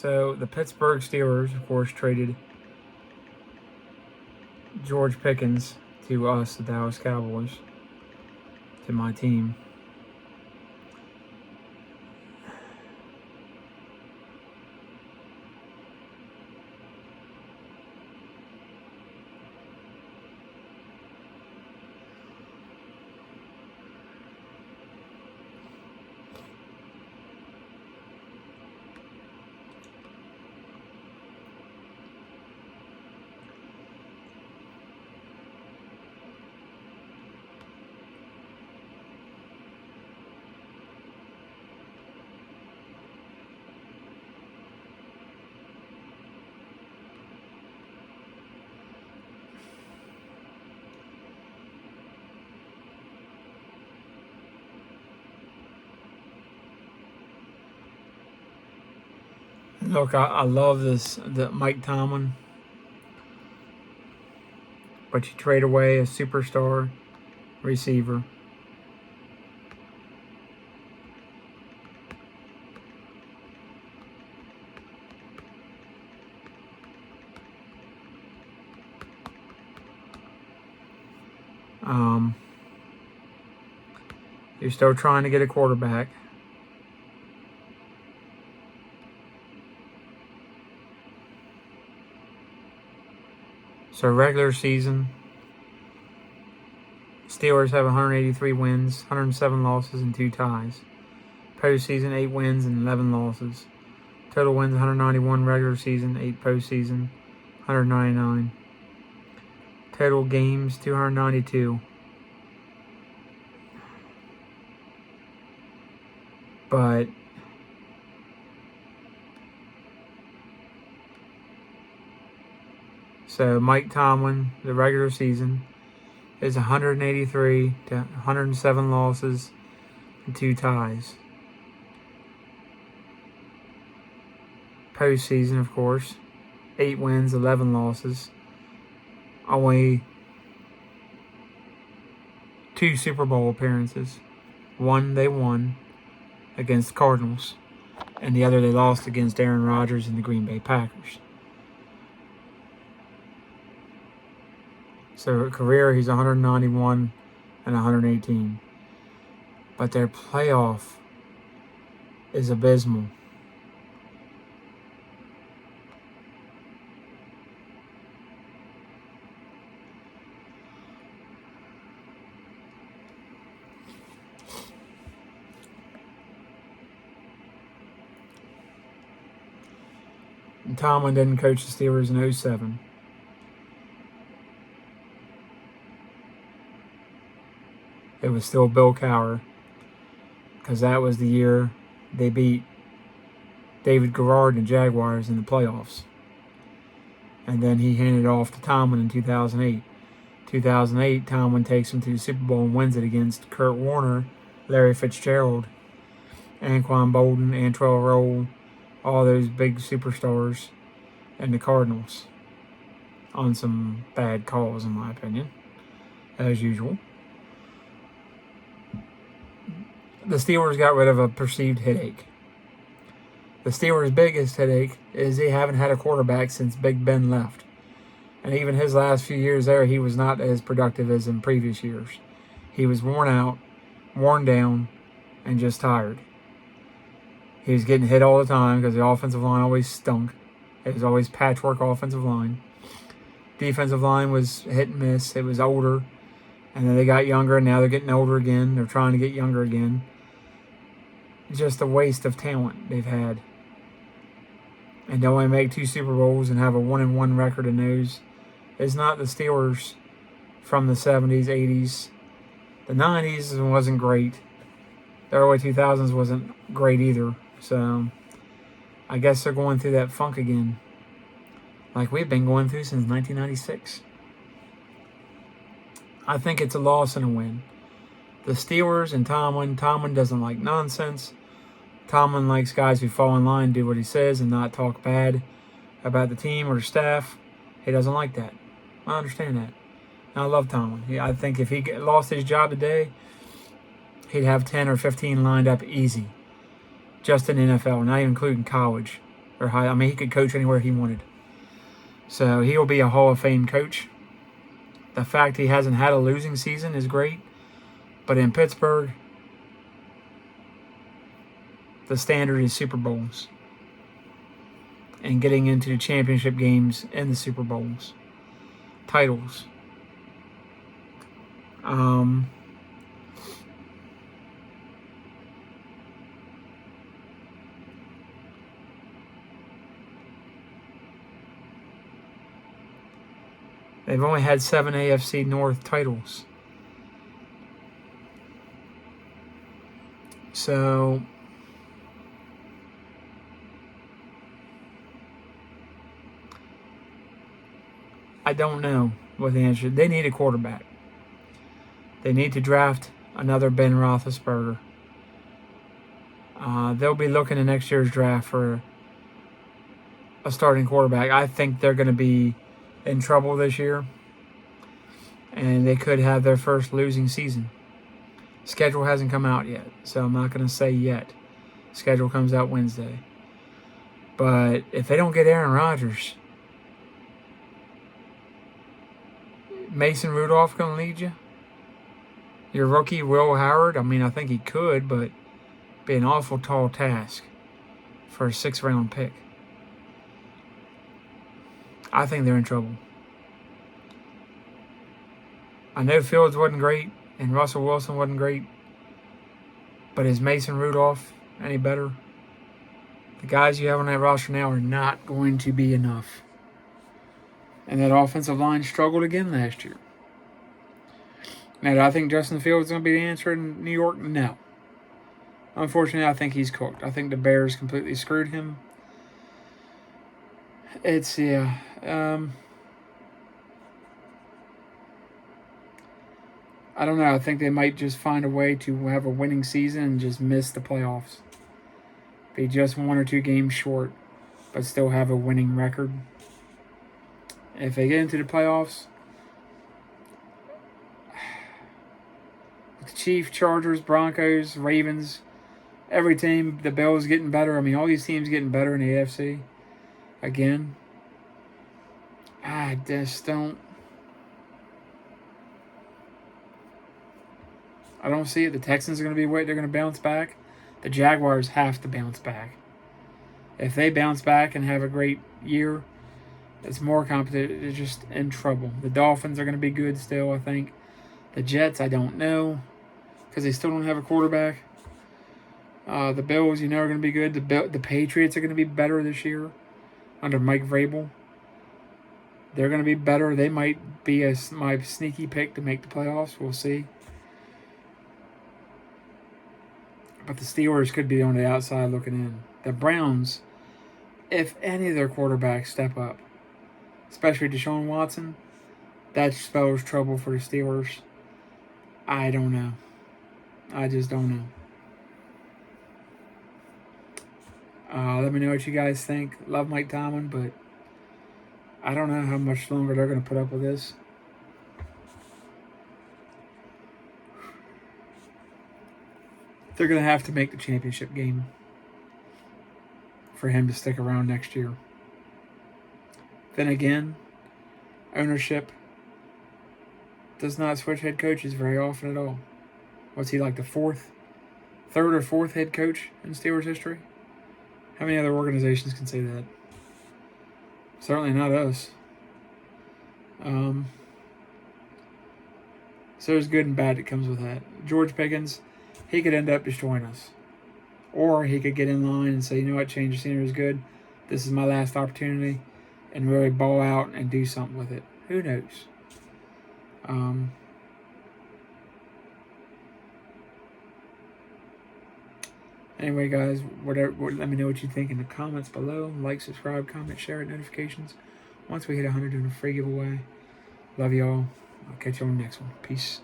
So the Pittsburgh Steelers, of course, traded George Pickens to us, the Dallas Cowboys, to my team. Look, I love the Mike Tomlin, but you trade away a superstar receiver. You're still trying to get a quarterback. So regular season, Steelers have 183 wins, 107 losses, and 2 ties. Postseason, 8 wins and 11 losses. Total wins, 191 regular season, 8 postseason, 199. Total games, 292. But so Mike Tomlin, the regular season, is 183 to 107 losses and 2 ties. Postseason, of course, 8 wins, 11 losses. Only 2 Super Bowl appearances. One they won against the Cardinals, and the other they lost against Aaron Rodgers and the Green Bay Packers. So career, he's 191 and 118. But their playoff is abysmal. And Tomlin didn't coach the Steelers in 2007. It was still Bill Cowher, because that was the year they beat David Garrard and the Jaguars in the playoffs. And then he handed it off to Tomlin in 2008. 2008, Tomlin takes him to the Super Bowl and wins it against Kurt Warner, Larry Fitzgerald, Anquan Bolden, Antrell Roll, all those big superstars, and the Cardinals on some bad calls, in my opinion, as usual. The Steelers got rid of a perceived headache. The Steelers' biggest headache is they haven't had a quarterback since Big Ben left. And even his last few years there, he was not as productive as in previous years. He was worn out, worn down, and just tired. He was getting hit all the time because the offensive line always stunk. It was always patchwork offensive line. Defensive line was hit and miss. It was older. And then they got younger, and now they're getting older again. They're trying to get younger again. It's just a waste of talent they've had. And to only make 2 Super Bowls and have a 1-1 record in those is not the Steelers from the 70s, 80s. The 90s wasn't great. The early 2000s wasn't great either. So I guess they're going through that funk again, like we've been going through since 1996. I think it's a loss and a win. The Steelers and Tomlin doesn't like nonsense. Tomlin likes guys who fall in line, do what he says, and not talk bad about the team or the staff. He doesn't like that. I understand that. And I love Tomlin. I think if he lost his job today, he'd have 10 or 15 lined up easy. Just in the NFL, not even including college. or high. I mean, he could coach anywhere he wanted. So he'll be a Hall of Fame coach. The fact he hasn't had a losing season is great. But in Pittsburgh, the standard is Super Bowls. And getting into the championship games in the Super Bowls. Titles. They've only had 7 AFC North titles. So I don't know what the answer is. They need a quarterback. They need to draft another Ben Roethlisberger. They'll be looking in next year's draft for a starting quarterback. I think they're going to be in trouble this year, and they could have their first losing season. Schedule hasn't come out yet, so I'm not going to say yet. Schedule comes out Wednesday. But if they don't get Aaron Rodgers, Mason Rudolph going to lead you? Your rookie, Will Howard, I mean, I think he could, but it'd be an awful tall task for a 6th-round pick. I think they're in trouble. I know Fields wasn't great and Russell Wilson wasn't great, but is Mason Rudolph any better? The guys you have on that roster now are not going to be enough. And that offensive line struggled again last year. Now, do I think Justin Fields is going to be the answer in New York? No. Unfortunately, I think he's cooked. I think the Bears completely screwed him. I don't know. I think they might just find a way to have a winning season and just miss the playoffs. Be just 1 or 2 games short, but still have a winning record. If they get into the playoffs, the Chiefs, Chargers, Broncos, Ravens, every team, the Bills getting better. I mean, all these teams getting better in the AFC. Again, I just don't. I don't see it. The Texans are going to be they're going to bounce back. The Jaguars have to bounce back. If they bounce back and have a great year, it's more competitive. They're just in trouble. The Dolphins are going to be good still, I think. The Jets, I don't know, because they still don't have a quarterback. The Bills, are going to be good. The Patriots are going to be better this year under Mike Vrabel. They're going to be better. They might be my sneaky pick to make the playoffs. We'll see. But the Steelers could be on the outside looking in. The Browns, if any of their quarterbacks step up, especially Deshaun Watson, that spells trouble for the Steelers. I don't know. I just don't know. Let me know what you guys think. Love Mike Tomlin, but I don't know how much longer they're going to put up with this. They're going to have to make the championship game for him to stick around next year. Then again, ownership does not switch head coaches very often at all. What's he like, the third or fourth head coach in Steelers history? How many other organizations can say that? Certainly not us. So there's good and bad that comes with that. George Pickens, he could end up destroying us. Or he could get in line and say, you know what, change of scenery is good. This is my last opportunity. And really ball out and do something with it. Who knows? Anyway, guys, let me know what you think in the comments below. Like, subscribe, comment, share, and notifications. Once we hit 100, doing a free giveaway. Love y'all. I'll catch you on the next one. Peace.